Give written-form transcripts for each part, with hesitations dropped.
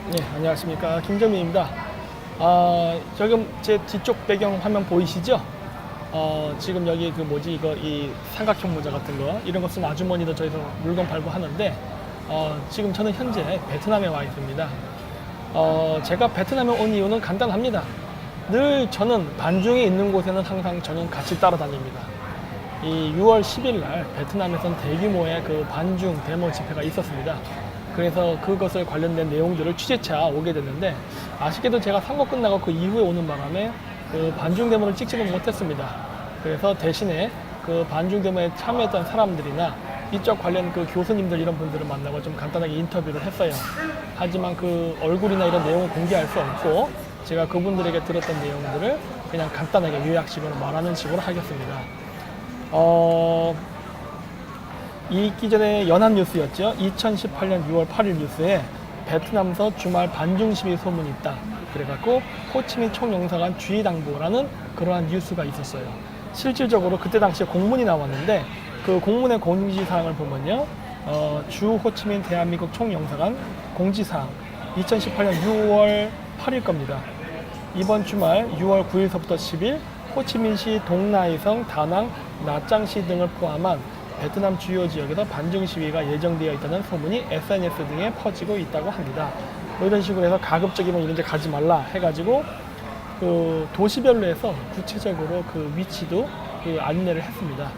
네, 안녕하십니까. 김정민입니다. 지금 제 뒤쪽 배경 화면 보이시죠? 지금 여기 이 삼각형 모자 같은 거, 이런 거 쓰는 아주머니도 저희서 물건 팔고 하는데, 지금 저는 현재 베트남에 와 있습니다. 제가 베트남에 온 이유는 간단합니다. 늘 저는 반중에 있는 곳에는 항상 저는 같이 따라다닙니다. 이 6월 10일 날 베트남에선 대규모의 그 반중 데모 집회가 있었습니다. 그래서 그것을 관련된 내용들을 취재차 오게 됐는데, 아쉽게도 제가 선거 끝나고 그 이후에 오는 바람에 그 반중 데모를 찍지는 못했습니다. 그래서 대신에 그 반중 데모에 참여했던 사람들이나 이쪽 관련 그 교수님들 이런 분들을 만나고 좀 간단하게 인터뷰를 했어요. 하지만 그 얼굴이나 이런 내용을 공개할 수 없고, 제가 그분들에게 들었던 내용들을 그냥 간단하게 요약식으로 말하는 식으로 하겠습니다. 있기 전에 연합뉴스였죠. 2018년 6월 8일 뉴스에 베트남서 주말 반중 시위 소문이 있다. 그래갖고 호치민 총영사관 주의당부라는 그러한 뉴스가 있었어요. 실질적으로 그때 당시에 공문이 나왔는데, 그 공문의 공지사항을 보면요, 주 호치민 대한민국 총영사관 공지사항 2018년 6월 8일 겁니다. 이번 주말 6월 9일서부터 10일 호치민시 동나이성, 다낭, 나짱시 등을 포함한 베트남 주요 지역에서 반중 시위가 예정되어 있다는 소문이 SNS 등에 퍼지고 있다고 합니다. 뭐 이런 식으로 해서 가급적이면 이런 데 가지 말라 해가지고 그 도시별로 해서 구체적으로 그 위치도 그 안내를 했습니다.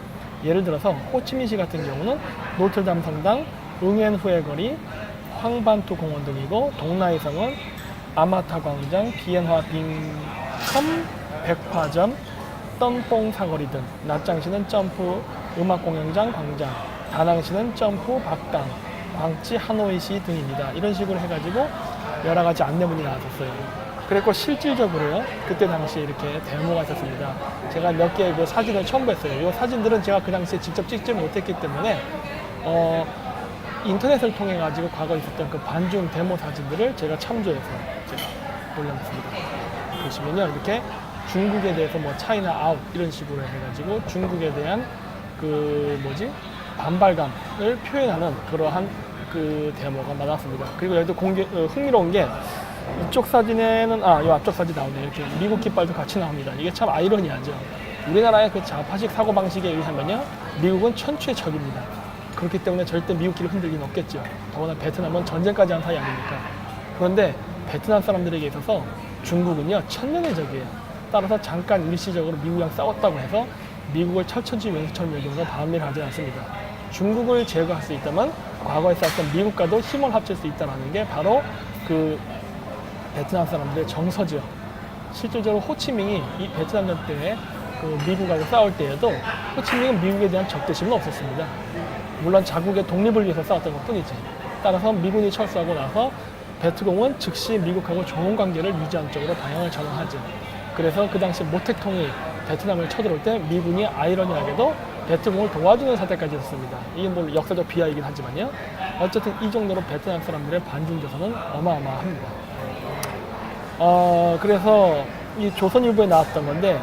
예를 들어서 호치민시 같은 경우는 노틀담 성당, 응앤후에 거리, 황반투 공원 등이고, 동나이성은 아마타 광장, 비엔화 빙컴 백화점, 떤뽕 사거리 등, 나짱시는 점프 음악공연장 광장, 다낭시는 점프 박당, 광치 하노이시 등입니다. 이런 식으로 해가지고 여러 가지 안내문이 나왔었어요. 그랬고 실질적으로요, 그때 당시에 이렇게 데모가 있었습니다. 제가 몇 개의 그 사진을 첨부했어요. 이 사진들은 제가 그 당시에 직접 찍지 못했기 때문에 인터넷을 통해 가지고 과거에 있었던 그 반중 데모 사진들을 제가 참조해서 제가 올려놨습니다. 보시면요, 이렇게 중국에 대해서 뭐 차이나 아웃 이런 식으로 해가지고 중국에 대한 반발감을 표현하는 그러한 그 데모가 많았습니다. 그리고 여기도 흥미로운 게, 이쪽 사진에는 이 앞쪽 사진 나오네요. 이렇게 미국 깃발도 같이 나옵니다. 이게 참 아이러니하죠. 우리나라의 그 좌파식 사고방식에 의하면요, 미국은 천추의 적입니다. 그렇기 때문에 절대 미국끼리 흔들 리는 없겠죠. 더구나 베트남은 전쟁까지 한 사이 아닙니까? 그런데 베트남 사람들에게 있어서 중국은요, 천년의 적이에요. 따라서 잠깐 일시적으로 미국이랑 싸웠다고 해서 미국을 철천지 왼수천멸종으로 반미를 하지 않습니다. 중국을 제거할 수 있다면 과거에 싸웠던 미국과도 힘을 합칠 수 있다는 게 바로 그 베트남 사람들의 정서죠. 실질적으로 호치민이 이 베트남전 때 그 미국하고 싸울 때에도 호치민은 미국에 대한 적대심은 없었습니다. 물론 자국의 독립을 위해서 싸웠던 것 뿐이지. 따라서 미군이 철수하고 나서 베트공은 즉시 미국하고 좋은 관계를 유지한 쪽으로 방향을 전환하죠. 그래서 그 당시 모택통이 베트남을 쳐들어올 때 미군이 아이러니하게도 베트공을 도와주는 사태까지 있었습니다. 이게 뭐 역사적 비하이긴 하지만요. 어쨌든 이 정도로 베트남 사람들의 반중 조선은 어마어마합니다. 그래서 이 조선일보에 나왔던 건데,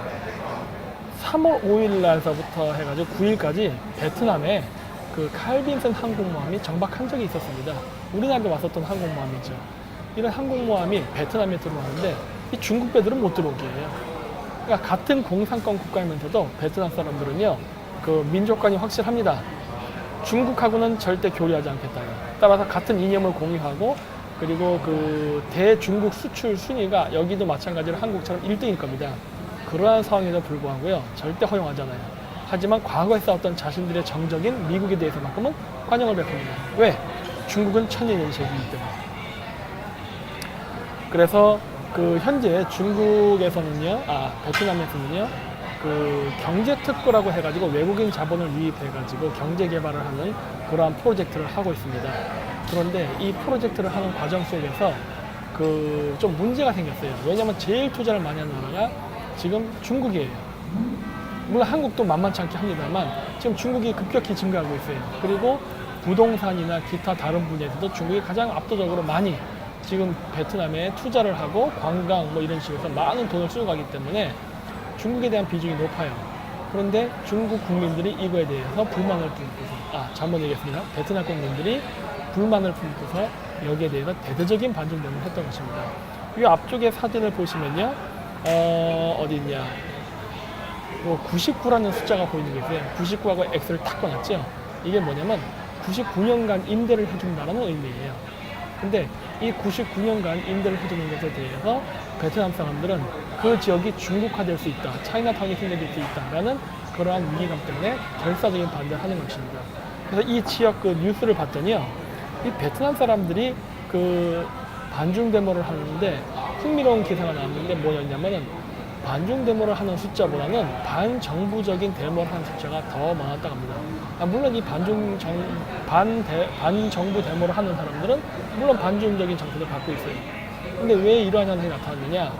3월 5일 날서부터 해가지고 9일까지 베트남에 그 칼빈슨 항공모함이 정박한 적이 있었습니다. 우리나라에 왔었던 항공모함이죠. 이런 항공모함이 베트남에 들어왔는데 이 중국 배들은 못 들어오게 해요. 그러니까 같은 공산권 국가이면서도 베트남 사람들은요, 그 민족관이 확실합니다. 중국하고는 절대 교류하지 않겠다. 따라서 같은 이념을 공유하고, 그리고 그 대중국 수출 순위가 여기도 마찬가지로 한국처럼 1등일 겁니다. 그러한 상황에도 불구하고요, 절대 허용하지 않아요. 하지만 과거에 싸웠던 자신들의 정적인 미국에 대해서만큼은 환영을 베풉니다. 왜? 중국은 천년의 적이기 때문에. 그래서 그 현재 중국에서는요, 베트남에서는요, 그 경제특구라고 해가지고 외국인 자본을 유입해가지고 경제 개발을 하는 그러한 프로젝트를 하고 있습니다. 그런데 이 프로젝트를 하는 과정 속에서 그 좀 문제가 생겼어요. 왜냐면 제일 투자를 많이 하는 나라가 지금 중국이에요. 물론 한국도 만만치 않게 합니다만 지금 중국이 급격히 증가하고 있어요. 그리고 부동산이나 기타 다른 분야에서도 중국이 가장 압도적으로 많이 지금 베트남에 투자를 하고 관광 뭐 이런 식으로 해서 많은 돈을 쓰고 가기 때문에 중국에 대한 비중이 높아요. 그런데 중국 국민들이 이거에 대해서 불만을 품고서 잘못 얘기했습니다. 베트남 국민들이 불만을 품고서 여기에 대해서 대대적인 반중 대응을 했던 것입니다. 이 앞쪽에 사진을 보시면요, 어디 있냐, 99라는 숫자가 보이는 게 있어요. 99하고 X를 탁 꺼놨죠. 이게 뭐냐면 99년간 임대를 해준다는 의미예요. 근데 이 99년간 임대를 해주는 것에 대해서 베트남 사람들은 그 지역이 중국화될 수 있다, 차이나타운이 생겨질 수 있다라는 그러한 위기감 때문에 결사적인 반대를 하는 것입니다. 그래서 이 지역 그 뉴스를 봤더니요, 이 베트남 사람들이 그 반중 데모를 하는데 흥미로운 기사가 나왔는데 뭐였냐면은 반중 데모를 하는 숫자보다는 반정부적인 데모를 하는 숫자가 더 많았다고 합니다. 물론 이 반정부 데모를 하는 사람들은 물론 반중적인 정책을 갖고 있어요. 근데 왜 이러한 현상이 나타났느냐?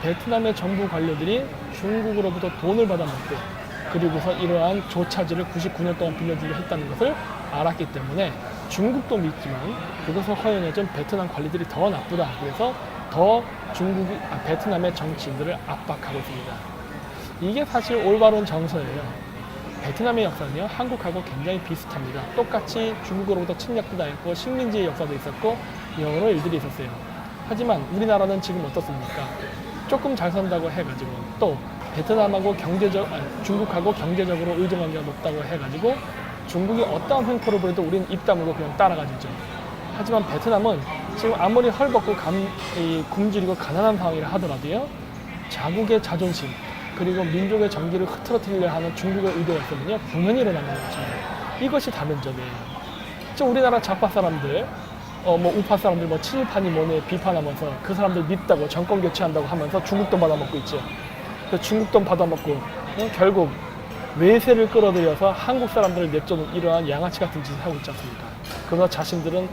베트남의 정부 관료들이 중국으로부터 돈을 받아먹고 그리고서 이러한 조차지를 99년 동안 빌려주려 했다는 것을 알았기 때문에 중국도 믿지만 그것을 허용해준 베트남 관리들이 더 나쁘다. 그래서 더 베트남의 정치인들을 압박하고 있습니다. 이게 사실 올바른 정서예요. 베트남의 역사는요, 한국하고 굉장히 비슷합니다. 똑같이 중국으로부터 침략도 당했고 식민지의 역사도 있었고 여러 일들이 있었어요. 하지만 우리나라는 지금 어떻습니까? 조금 잘 산다고 해가지고 또 베트남하고 중국하고 경제적으로 의존관계가 높다고 해가지고 중국이 어떠한 횡포를 부려도 우리는 입 다물고 그냥 따라가지죠. 하지만 베트남은 지금 아무리 헐벗고 굶주리고 가난한 상황이라 하더라도요, 자국의 자존심 그리고 민족의 정기를 흐트러뜨리려 하는 중국의 의도가 있으면요, 분명히 일어나는 거죠. 이것이 다면적이에요. 우리나라 좌파 사람들, 우파 사람들 친일파니 뭐니 비판하면서 그 사람들 믿다고 정권 교체한다고 하면서 중국 돈 받아먹고 있죠. 그 중국 돈 받아먹고 결국 외세를 끌어들여서 한국 사람들을 내쫓는 이러한 양아치 같은 짓을 하고 있지 않습니까? 그러나 자신들은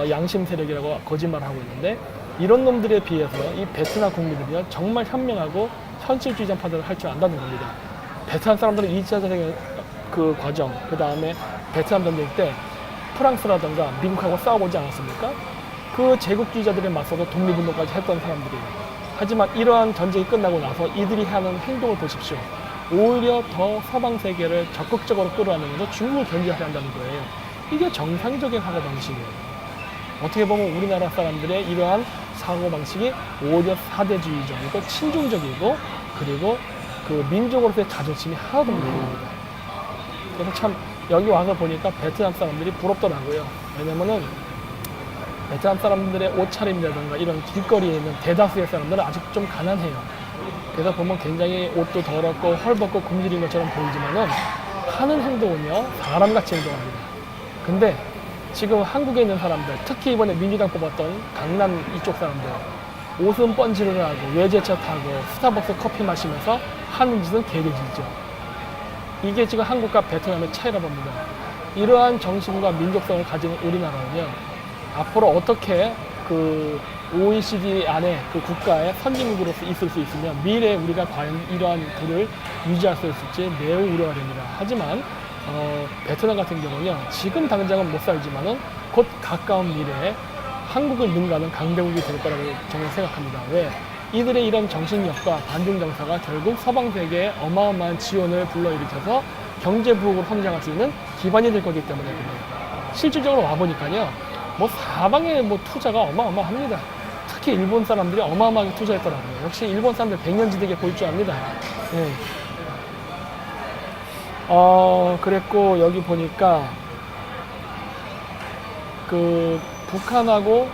양심 세력이라고 거짓말을 하고 있는데 이런 놈들에 비해서 이 베트남 국민들이요, 정말 현명하고 현실주의 전파들을 할 줄 안다는 겁니다. 베트남 사람들은 2차 전쟁의 그 과정, 그 다음에 베트남 전쟁 때 프랑스라든가 미국하고 싸워보지 않았습니까? 그 제국주의자들에 맞서서 독립운동까지 했던 사람들이에요. 하지만 이러한 전쟁이 끝나고 나서 이들이 하는 행동을 보십시오. 오히려 더 서방 세계를 적극적으로 끌어안으면서 중국을 견제하려 한다는 거예요. 이게 정상적인 사고방식이에요. 어떻게 보면 우리나라 사람들의 이러한 사고방식이 오히려 사대주의적이고 친중적이고 그리고 그 민족으로서의 자존심이 하나도 없는 겁니다. 그래서 참 여기 와서 보니까 베트남 사람들이 부럽더라고요. 왜냐면은 베트남 사람들의 옷차림이라든가 이런 길거리에 있는 대다수의 사람들은 아직 좀 가난해요. 그래서 보면 굉장히 옷도 더럽고 헐벗고 굶주린 것처럼 보이지만은 하는 행동은요, 사람같이 행동합니다. 근데 지금 한국에 있는 사람들, 특히 이번에 민주당 뽑았던 강남 이쪽 사람들, 옷은 번지를 하고 외제차 타고 스타벅스 커피 마시면서 하는 짓은 개돼지죠. 이게 지금 한국과 베트남의 차이라고 봅니다. 이러한 정신과 민족성을 가진 우리나라는요, 앞으로 어떻게 그 OECD 안에 그 국가의 선진국으로서 있을 수 있으면 미래에 우리가 과연 이러한 부를 유지할 수 있을지 매우 우려가 됩니다. 하지만 베트남 같은 경우는요, 지금 당장은 못 살지만은 곧 가까운 미래에 한국을 능가하는 강대국이 될 거라고 저는 생각합니다. 왜? 이들의 이런 정신력과 반중 정서가 결국 서방 세계에 어마어마한 지원을 불러일으켜서 경제 부국으로 성장할 수 있는 기반이 될 거기 때문에 그래요. 실질적으로 와보니까요, 사방에 투자가 어마어마합니다. 특히 일본 사람들이 어마어마하게 투자했더라고요. 역시 일본 사람들 백년지대에 볼 줄 압니다. 네. 그랬고 여기 보니까 그 북한하고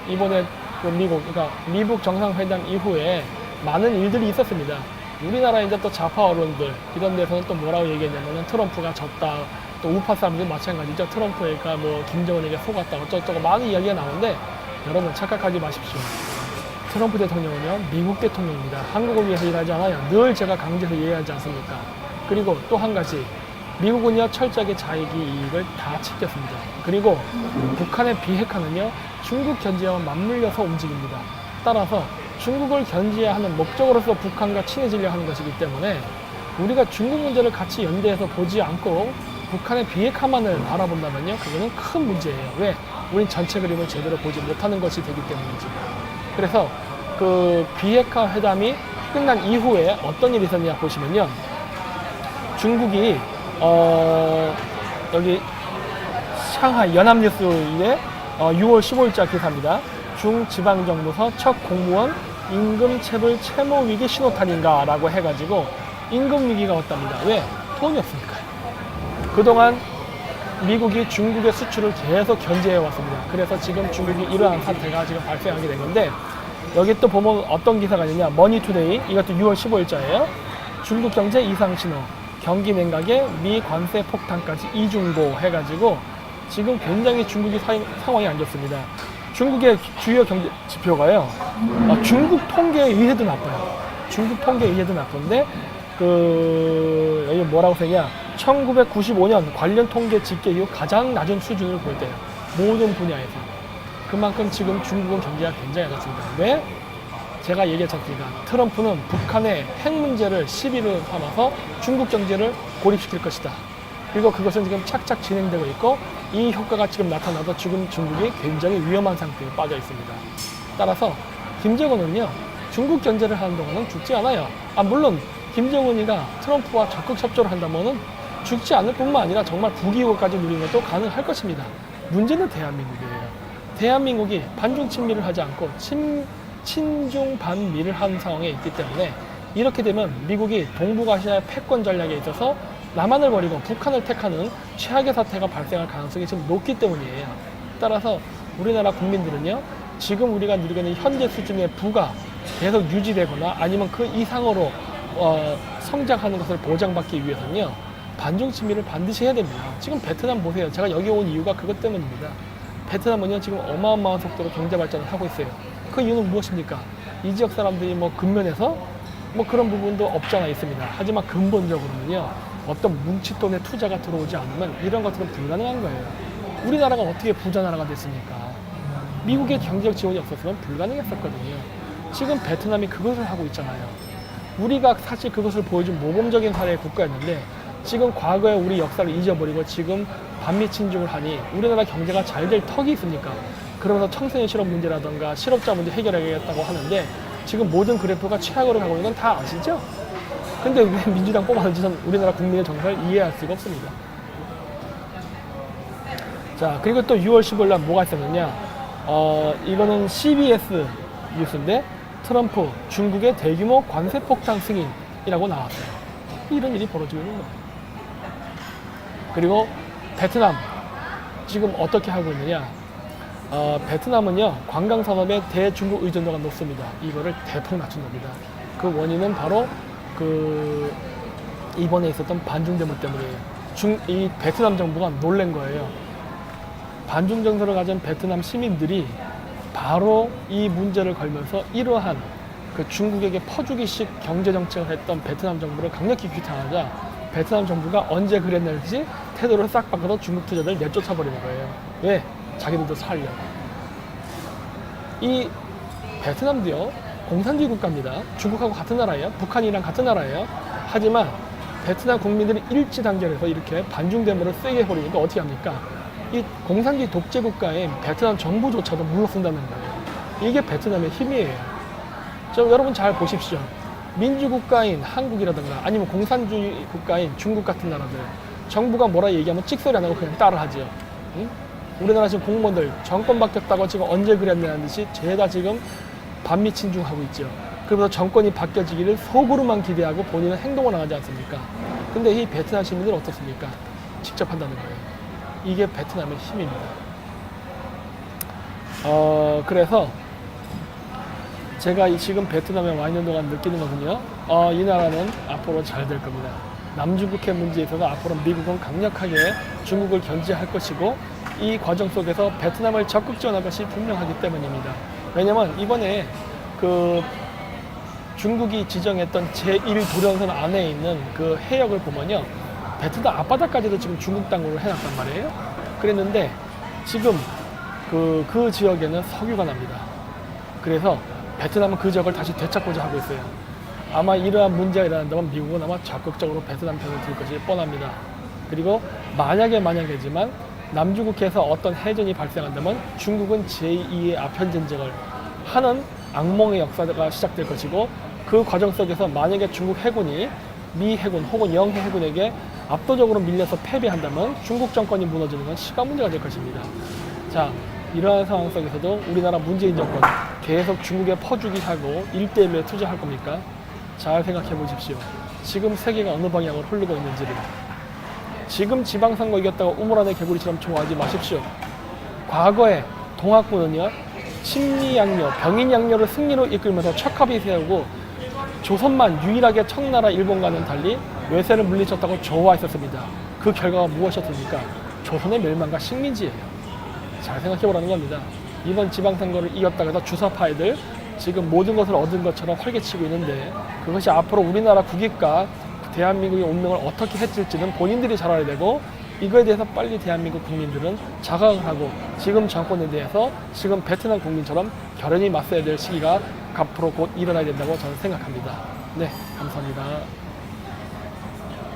이번에 그 그러니까 미국 정상회담 이후에 많은 일들이 있었습니다. 우리나라 이제 또 좌파 언론들 이런 데서는 또 뭐라고 얘기했냐면은 트럼프가 졌다. 또 우파 사람들 마찬가지죠. 트럼프가 김정은에게 속았다. 어쩌고저쩌고 많은 이야기가 나오는데 여러분 착각하지 마십시오. 트럼프 대통령은요, 미국 대통령입니다. 한국을 위해서 일하지 않아요. 늘 제가 강조해서 이해하지 않습니까? 그리고 또 한 가지, 미국은요, 철저하게 자기 이익을 다 챙겼습니다. 그리고 북한의 비핵화는요, 중국 견제와 맞물려서 움직입니다. 따라서 중국을 견제해야 하는 목적으로서 북한과 친해지려 하는 것이기 때문에 우리가 중국 문제를 같이 연대해서 보지 않고 북한의 비핵화만을 바라본다면요, 그거는 큰 문제예요. 왜? 우린 전체 그림을 제대로 보지 못하는 것이 되기 때문이죠. 그래서 그 비핵화 회담이 끝난 이후에 어떤 일이 있었냐 보시면요, 중국이 여기 상하이 연합뉴스에 6월 15일자 기사입니다. 중지방정부서 첫 공무원 임금체불 채무 위기 신호탄인가 라고 해가지고 임금 위기가 왔답니다. 왜? 돈이 없으니까요. 그동안 미국이 중국의 수출을 계속 견제해 왔습니다. 그래서 지금 중국이 이러한 사태가 지금 발생하게 된 건데, 여기 또 보면 어떤 기사가 있느냐, 머니투데이, 이것도 6월 15일자예요. 중국 경제 이상 신호, 경기 냉각에 미 관세 폭탄까지 이중고 해가지고 지금 굉장히 중국이 상황이 안 좋습니다. 중국의 주요 경제 지표가요, 중국 통계에 의해도 나빠요. 중국 통계에 의해도 나쁜데, 여기 뭐라고 쓰냐, 1995년 관련 통계 집계 이후 가장 낮은 수준을 볼 때요. 모든 분야에서. 그만큼 지금 중국은 경제가 굉장히 안 좋습니다. 왜? 제가 얘기했잖습니다. 트럼프는 북한의 핵 문제를 시비를 삼아서 중국 경제를 고립시킬 것이다. 그리고 그것은 지금 착착 진행되고 있고, 이 효과가 지금 나타나서 지금 중국이 굉장히 위험한 상태에 빠져 있습니다. 따라서 김정은은요, 중국 견제를 하는 동안은 죽지 않아요. 물론 김정은이가 트럼프와 적극 협조를 한다면은 죽지 않을 뿐만 아니라 정말 부귀국까지 누리는 것도 가능할 것입니다. 문제는 대한민국이에요. 대한민국이 반중 친미를 하지 않고 친중 반미를 한 상황에 있기 때문에, 이렇게 되면 미국이 동북아시아의 패권 전략에 있어서 남한을 버리고 북한을 택하는 최악의 사태가 발생할 가능성이 지금 높기 때문이에요. 따라서 우리나라 국민들은요, 지금 우리가 누리고 있는 현재 수준의 부가 계속 유지되거나 아니면 그 이상으로 성장하는 것을 보장받기 위해서는요, 반중 친미를 반드시 해야 됩니다. 지금 베트남 보세요. 제가 여기 온 이유가 그것 때문입니다. 베트남은요, 지금 어마어마한 속도로 경제 발전을 하고 있어요. 그 이유는 무엇입니까? 이 지역 사람들이 근면에서 그런 부분도 없지 않아 있습니다. 하지만 근본적으로는요, 어떤 뭉칫돈의 투자가 들어오지 않으면 이런 것들은 불가능한 거예요. 우리나라가 어떻게 부자 나라가 됐습니까? 미국의 경제적 지원이 없었으면 불가능했었거든요. 지금 베트남이 그것을 하고 있잖아요. 우리가 사실 그것을 보여준 모범적인 사례의 국가였는데, 지금 과거에 우리 역사를 잊어버리고 지금 반미 친중을 하니 우리나라 경제가 잘 될 턱이 있습니까? 그러면서 청소년 실업 문제라든가 실업자 문제 해결하겠다고 하는데, 지금 모든 그래프가 최악으로 가고 있는 건 다 아시죠? 근데 왜 민주당 뽑아는지는 우리나라 국민의 정서를 이해할 수가 없습니다. 자, 그리고 또 6월 15일 날 뭐가 있었느냐, 이거는 CBS 뉴스인데, 트럼프 중국의 대규모 관세 폭탄 승인이라고 나왔어요. 이런 일이 벌어지고 있는 거예요. 그리고 베트남 지금 어떻게 하고 있느냐, 베트남은요, 관광 산업의 대중국 의존도가 높습니다. 이거를 대폭 낮춘 겁니다. 그 원인은 바로 이번에 있었던 반중 데모 때문이에요. 이 베트남 정부가 놀란 거예요. 반중 정서를 가진 베트남 시민들이 바로 이 문제를 걸면서 이러한 중국에게 퍼주기식 경제 정책을 했던 베트남 정부를 강력히 규탄하자, 베트남 정부가 언제 그랬는지 태도를 싹 바꿔서 중국 투자자를 내쫓아 버리는 거예요. 왜? 자기들도 살려고. 이 베트남도요, 공산주의 국가입니다. 중국하고 같은 나라예요. 북한이랑 같은 나라예요. 하지만 베트남 국민들이 일치단결해서 이렇게 반중 데모를 세게 해버리니까 어떻게 합니까? 이 공산주의 독재 국가인 베트남 정부조차도 물러선다는 거예요. 이게 베트남의 힘이에요. 여러분 잘 보십시오. 민주국가인 한국이라든가 아니면 공산주의 국가인 중국 같은 나라들, 정부가 뭐라 얘기하면 찍소리 안 하고 그냥 따라하죠. 응? 우리나라 지금 공무원들 정권 바뀌었다고 지금 언제 그랬냐는 듯이 죄다 지금 반미 친중하고 있죠. 그러면서 정권이 바뀌어지기를 속으로만 기대하고 본인은 행동을 안 하지 않습니까? 근데 이 베트남 시민들은 어떻습니까? 직접 한다는 거예요. 이게 베트남의 힘입니다. 그래서 제가 지금 베트남에 와 있는 동안 느끼는 거군요. 이 나라는 앞으로 잘 될 겁니다. 남중국해 문제에 있어서 앞으로 미국은 강력하게 중국을 견제할 것이고, 이 과정 속에서 베트남을 적극 지원할 것이 분명하기 때문입니다. 왜냐면 이번에 중국이 지정했던 제1도련선 안에 있는 그 해역을 보면요, 베트남 앞바다까지도 지금 중국 땅으로 해놨단 말이에요. 그랬는데 지금 그 지역에는 석유가 납니다. 그래서 베트남은 그 지역을 다시 되찾고자 하고 있어요. 아마 이러한 문제가 일어난다면 미국은 아마 적극적으로 베트남 편을 들 것이 뻔합니다. 그리고 만약에지만 남중국해에서 어떤 해전이 발생한다면 중국은 제2의 아편전쟁을 하는 악몽의 역사가 시작될 것이고, 그 과정 속에서 만약에 중국 해군이 미 해군 혹은 영해 해군에게 압도적으로 밀려서 패배한다면 중국 정권이 무너지는 건 시간 문제가 될 것입니다. 자, 이러한 상황 속에서도 우리나라 문재인 정권 계속 중국에 퍼주기 하고 1대1에 투자할 겁니까? 잘 생각해 보십시오. 지금 세계가 어느 방향으로 흐르고 있는지를. 지금 지방선거 이겼다고 우물안의 개구리처럼 좋아하지 마십시오. 과거에 동학군은요, 친미양요, 병인양요를 승리로 이끌면서 척합이 세우고 조선만 유일하게 청나라 일본과는 달리 외세를 물리쳤다고 좋아했었습니다. 그 결과가 무엇이었습니까? 조선의 멸망과 식민지예요. 잘 생각해보라는 겁니다. 이번 지방선거를 이겼다고 해서 주사파애들 지금 모든 것을 얻은 것처럼 활개치고 있는데, 그것이 앞으로 우리나라 국익과 대한민국의 운명을 어떻게 해칠지는 본인들이 잘 알아야 되고, 이거에 대해서 빨리 대한민국 국민들은 자각을 하고 지금 정권에 대해서 지금 베트남 국민처럼 결연히 맞서야 될 시기가 앞으로 곧 일어나야 된다고 저는 생각합니다. 네, 감사합니다.